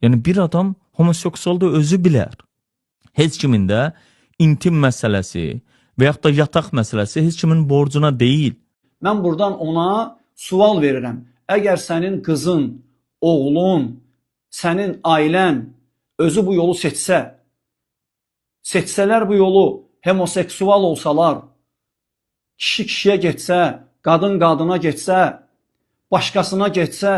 Yəni bir adam homoseksualda özü bilər. Heç kimin də intim məsələsi və yaxud da yataq məsələsi heç kimin borcuna deyil. Mən buradan ona sual verirəm. Əgər sənin qızın, oğlun, sənin ailən özü bu yolu seçsələr bu yolu, homoseksual olsalar, kişi kişiyə getsə, qadın qadına getsə, başqasına getsə,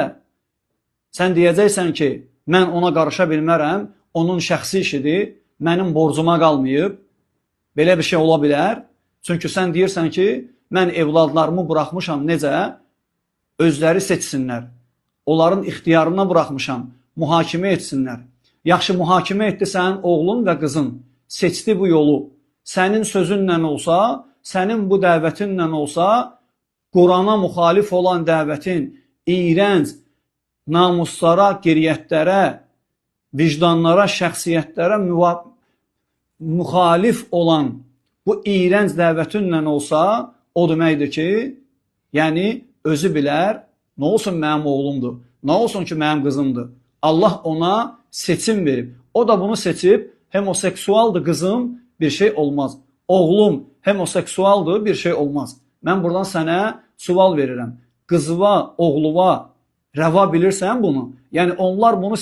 sən deyəcəksən ki, mən ona qarışa bilmərəm, onun şəxsi işidir, mənim borcuma qalmayıb, belə bir şey ola bilər. Çünki sən deyirsən ki, mən evladlarımı buraxmışam necə? Özləri seçsinlər. Onların ixtiyarına buraxmışam, mühakimə etsinlər. Yaxşı, mühakimə etdi sənin oğlun və qızın, seçdi bu yolu. Sənin sözünlə olsa, sənin bu dəvətinlə olsa, Qurana müxalif olan dəvətin iyrənc, namuslara, qiriyyətlərə, vicdanlara, şəxsiyyətlərə müxalif olan bu iyrənc dəvətinlə olsa, o deməkdir ki, yəni özü bilər, nə olsun mənim oğlumdur, nə olsun ki mənim qızımdır. Allah ona seçim verib. O da bunu seçib, homoseksualdır qızım, bir şey olmaz. Oğlum homoseksualdır, bir şey olmaz. Mən buradan sənə sual verirəm. Qızıva, oğluva rəva bilirsən bunu? Yəni onlar bunu